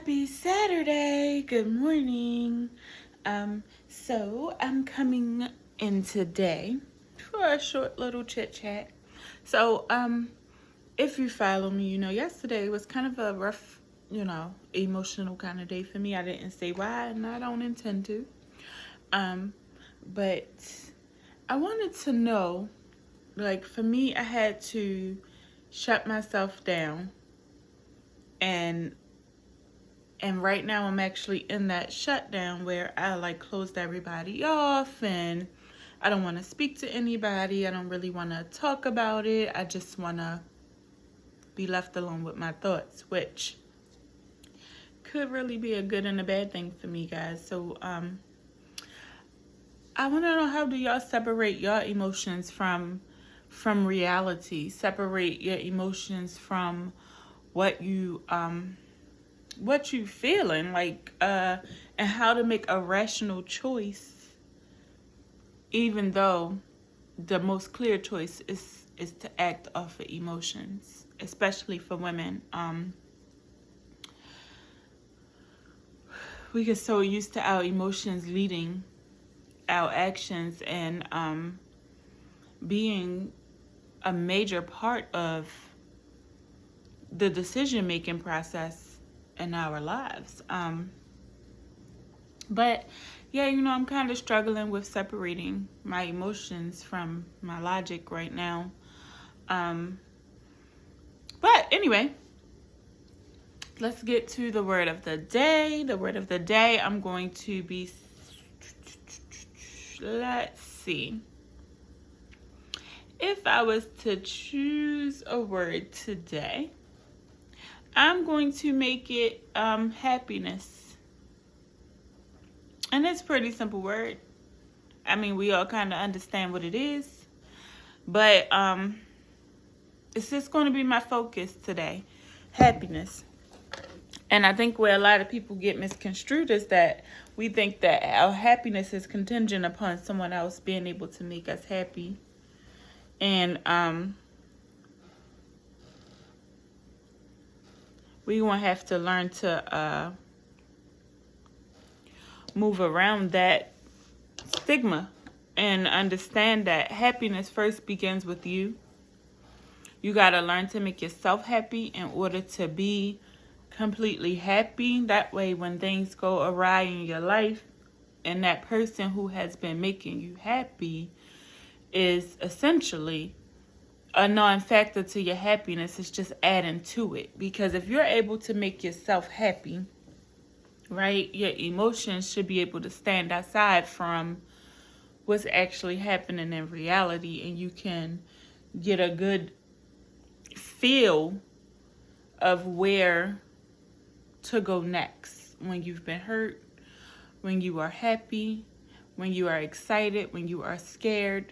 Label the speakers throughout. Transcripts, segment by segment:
Speaker 1: Happy Saturday. Good morning. So I'm coming in today for a short little chit chat. So, if you follow me, yesterday was kind of a rough, emotional kind of day for me. I didn't say why, and I don't intend to. But I wanted to know, like, for me, I had to shut myself down, and right now I'm actually in that shutdown where I like closed everybody off, and I don't want to speak to anybody. I don't really want to talk about it. I just want to be left alone with my thoughts, which could really be a good and a bad thing for me, guys. So I want to know, how do y'all separate your emotions from reality? Separate your emotions from what you feeling like, and how to make a rational choice, even though the most clear choice is to act off of emotions, especially for women. We get so used to our emotions leading our actions, and being a major part of the decision making process in our lives. But yeah, I'm kind of struggling with separating my emotions from my logic right now. But anyway, let's get to the word of the day. The word of the day, I'm going to be, let's see. If I was to choose a word today, I'm going to make it happiness. And it's a pretty simple word. I mean, we all kind of understand what it is. But it's just going to be my focus today. Happiness. And I think where a lot of people get misconstrued is that we think that our happiness is contingent upon someone else being able to make us happy. And we won't have to learn to move around that stigma and understand that happiness first begins with you. You got to learn to make yourself happy in order to be completely happy. That way, when things go awry in your life and that person who has been making you happy is essentially a non-factor to your happiness, it's just adding to it. Because if you're able to make yourself happy, right, your emotions should be able to stand aside from what's actually happening in reality, and you can get a good feel of where to go next when you've been hurt, when you are happy, when you are excited, when you are scared.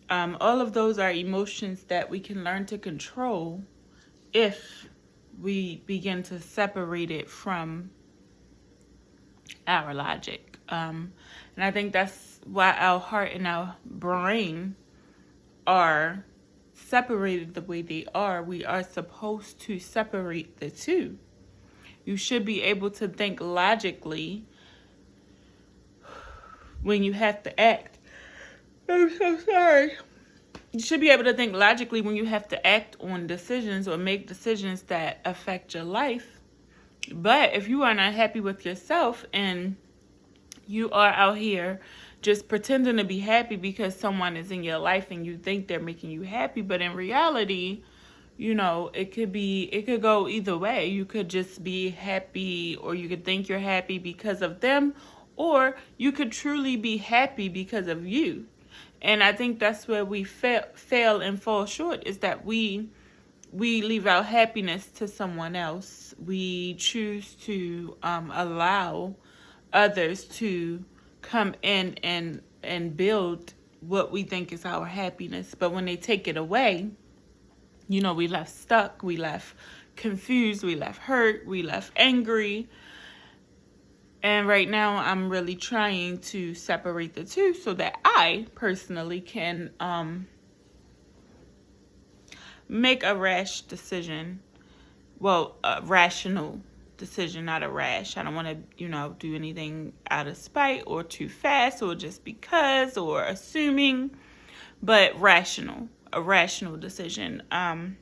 Speaker 1: All of those are emotions that we can learn to control if we begin to separate it from our logic. And I think that's why our heart and our brain are separated the way they are. We are supposed to separate the two. You should be able to think logically when you have to act. I'm so sorry. You should be able to think logically when you have to act on decisions or make decisions that affect your life. But if you are not happy with yourself and you are out here just pretending to be happy because someone is in your life and you think they're making you happy, but in reality, it could go either way. You could just be happy, or you could think you're happy because of them, or you could truly be happy because of you. And I think that's where we fail and fall short, is that we leave our happiness to someone else. We choose to allow others to come in and build what we think is our happiness. But when they take it away, we left stuck, we left confused, we left hurt, we left angry. And right now I'm really trying to separate the two so that I personally can make a rational decision, not a rash. I don't want to, do anything out of spite or too fast or just because or assuming, but a rational decision. And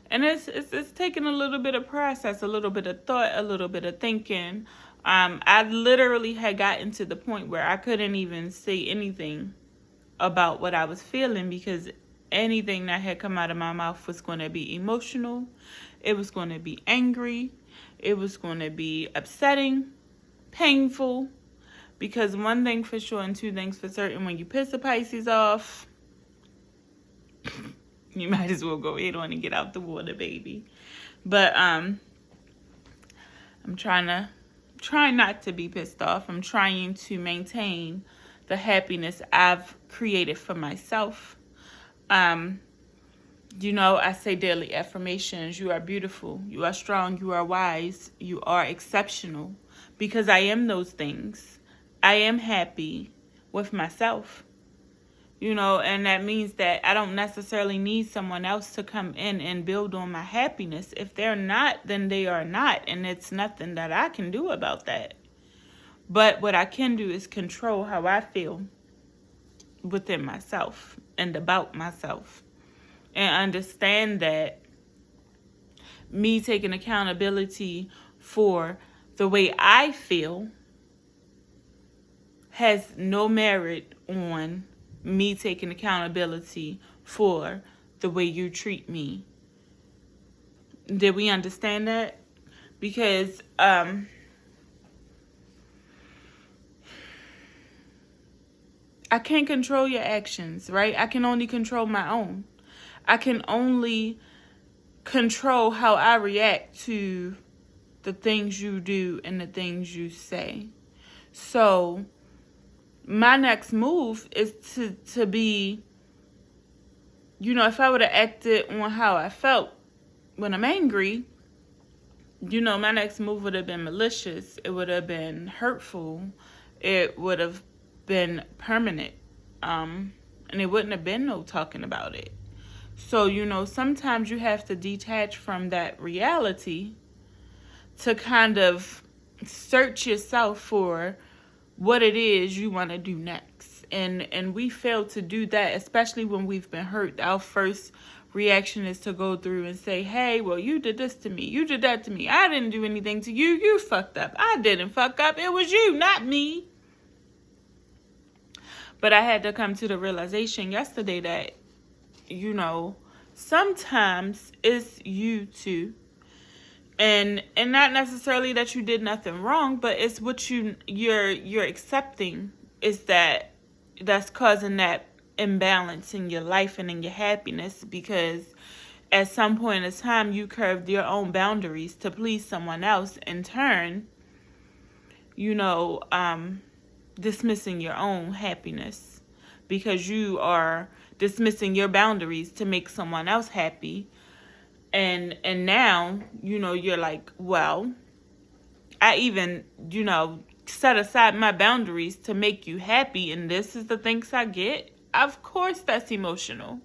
Speaker 1: it's taking a little bit of process, a little bit of thought, a little bit of thinking. I literally had gotten to the point where I couldn't even say anything about what I was feeling, because anything that had come out of my mouth was going to be emotional. It was going to be angry. It was going to be upsetting, painful. Because one thing for sure and two things for certain, when you piss a Pisces off, you might as well go ahead on and get out the water, baby. But I'm trying not to be pissed off. I'm trying to maintain the happiness I've created for myself. I say daily affirmations. You are beautiful. You are strong. You are wise. You are exceptional. Because I am those things. I am happy with myself. And that means that I don't necessarily need someone else to come in and build on my happiness. If they're not, then they are not. And it's nothing that I can do about that. But what I can do is control how I feel within myself and about myself. And understand that me taking accountability for the way I feel has no merit on me taking accountability for the way you treat me. Did we understand that? Because I can't control your actions, right? I can only control my own. I can only control how I react to the things you do and the things you say. So my next move is to be, if I would have acted on how I felt when I'm angry, my next move would have been malicious. It would have been hurtful. It would have been permanent. And it wouldn't have been no talking about it. So, sometimes you have to detach from that reality to kind of search yourself for what it is you want to do next. And we fail to do that, especially when we've been hurt. Our first reaction is to go through and say, hey, well, you did this to me. You did that to me. I didn't do anything to you. You fucked up. I didn't fuck up. It was you, not me. But I had to come to the realization yesterday that, sometimes it's you too. And not necessarily that you did nothing wrong, but it's what you're accepting is that's causing that imbalance in your life and in your happiness, because at some point in time you curved your own boundaries to please someone else, in turn, dismissing your own happiness because you are dismissing your boundaries to make someone else happy. And now, you're like, well, I even, set aside my boundaries to make you happy, and this is the things I get. Of course that's emotional.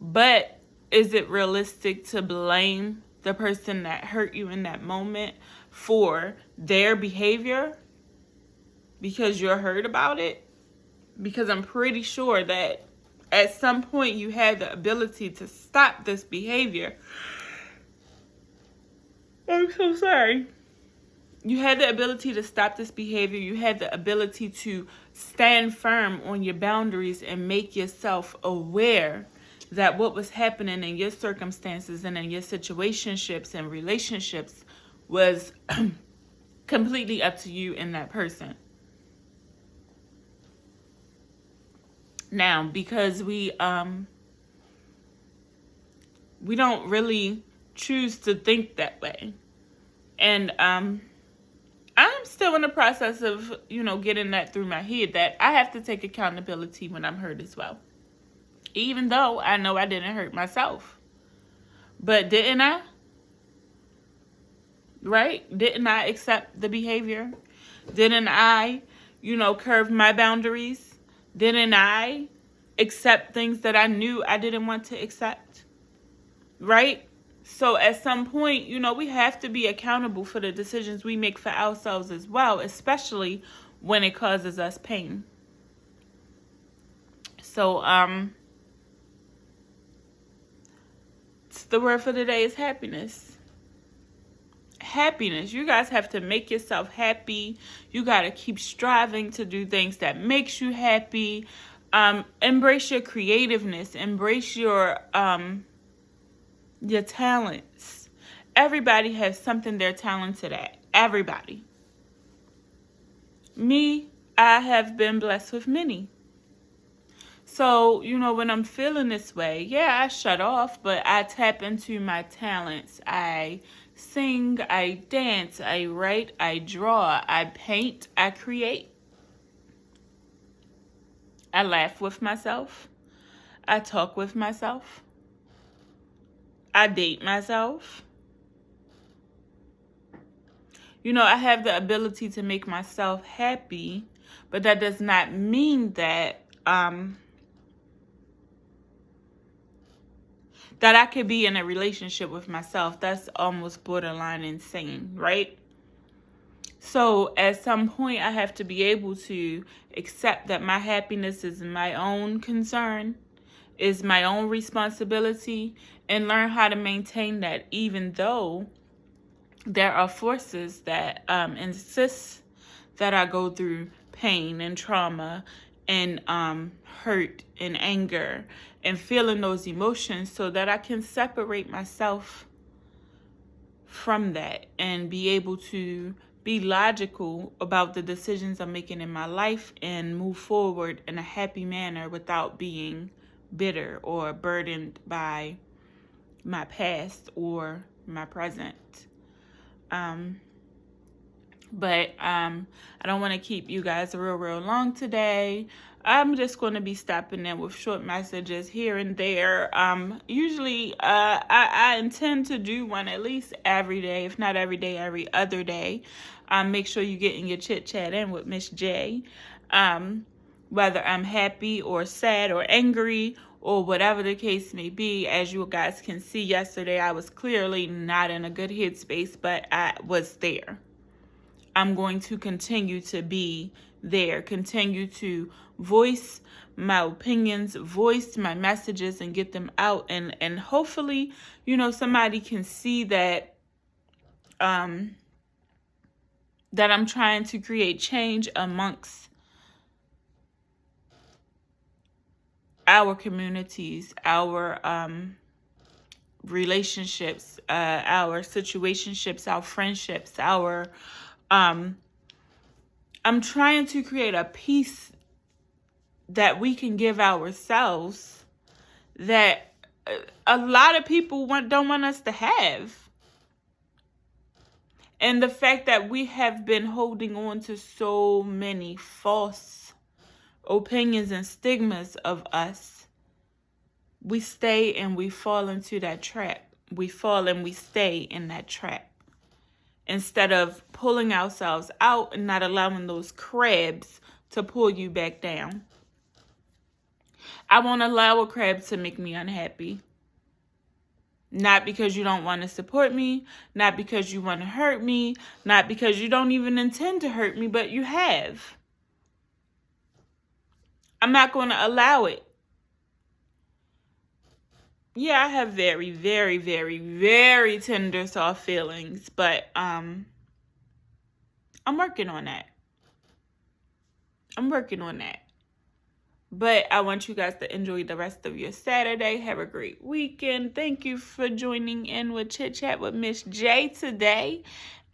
Speaker 1: But is it realistic to blame the person that hurt you in that moment for their behavior because you're hurt about it? Because I'm pretty sure that at some point you had the ability to stop this behavior. I'm so sorry. You had the ability to stop this behavior. You had the ability to stand firm on your boundaries and make yourself aware that what was happening in your circumstances and in your situationships and relationships was completely up to you and that person. Now, because we don't really choose to think that way. And I'm still in the process of, getting that through my head, that I have to take accountability when I'm hurt as well. Even though I know I didn't hurt myself. But didn't I? Right? Didn't I accept the behavior? Didn't I, curve my boundaries? Didn't I accept things that I knew I didn't want to accept? Right? So at some point, we have to be accountable for the decisions we make for ourselves as well, especially when it causes us pain. So, the word for the day is happiness. Happiness. You guys have to make yourself happy. You got to keep striving to do things that makes you happy. Embrace your creativeness. Embrace your talents. Everybody has something they're talented at. Everybody. Me, I have been blessed with many. So, when I'm feeling this way, I shut off, but I tap into my talents. I sing, I dance, I write, I draw, I paint, I create. I laugh with myself. I talk with myself. I date myself. I have the ability to make myself happy, but that does not mean that that I could be in a relationship with myself. That's almost borderline insane, right? So at some point, I have to be able to accept that my happiness is my own concern, is my own responsibility, and learn how to maintain that, even though there are forces that insist that I go through pain and trauma and hurt and anger and feeling those emotions, so that I can separate myself from that and be able to be logical about the decisions I'm making in my life and move forward in a happy manner without being bitter or burdened by my past or my present. But I don't want to keep you guys real long today. I'm just going to be stopping in with short messages here and there. Usually I intend to do one at least every day, if not every day, every other day. Make sure you get in your chit chat in with Miss J. Whether I'm happy or sad or angry or whatever the case may be. As you guys can see, yesterday I was clearly not in a good headspace, but I was there. I'm going to continue to be there, continue to voice my opinions, voice my messages, and get them out. And hopefully, somebody can see that that I'm trying to create change amongst our communities, our relationships, our situationships, our friendships, our I'm trying to create a peace that we can give ourselves that a lot of people don't want us to have. And the fact that we have been holding on to so many false opinions and stigmas of us, we stay and we fall into that trap. We fall and we stay in that trap, instead of pulling ourselves out and not allowing those crabs to pull you back down. I won't allow a crab to make me unhappy. Not because you don't want to support me, not because you want to hurt me, not because you don't even intend to hurt me, but you have. I'm not going to allow it. Yeah, I have very, very, very, very tender, soft feelings, but I'm working on that. But I want you guys to enjoy the rest of your Saturday. Have a great weekend. Thank you for joining in with Chit Chat with Miss J today.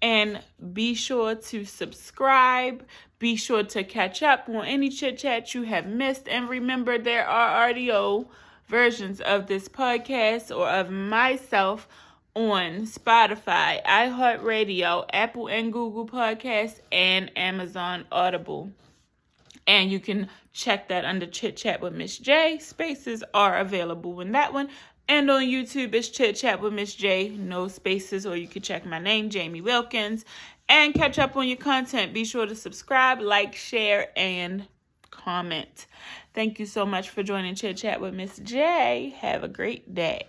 Speaker 1: And be sure to subscribe. Be sure to catch up on any Chit Chat you have missed. And remember, there are audio versions of this podcast or of myself on Spotify, iHeartRadio, Apple and Google Podcasts, and Amazon Audible. And you can check that under Chit Chat with Miss J. Spaces are available in that one. And on YouTube, it's Chit Chat with Miss J. No spaces, or you can check my name, Jamie Wilkins, and catch up on your content. Be sure to subscribe, like, share, and comment. Thank you so much for joining Chit Chat with Miss J. Have a great day.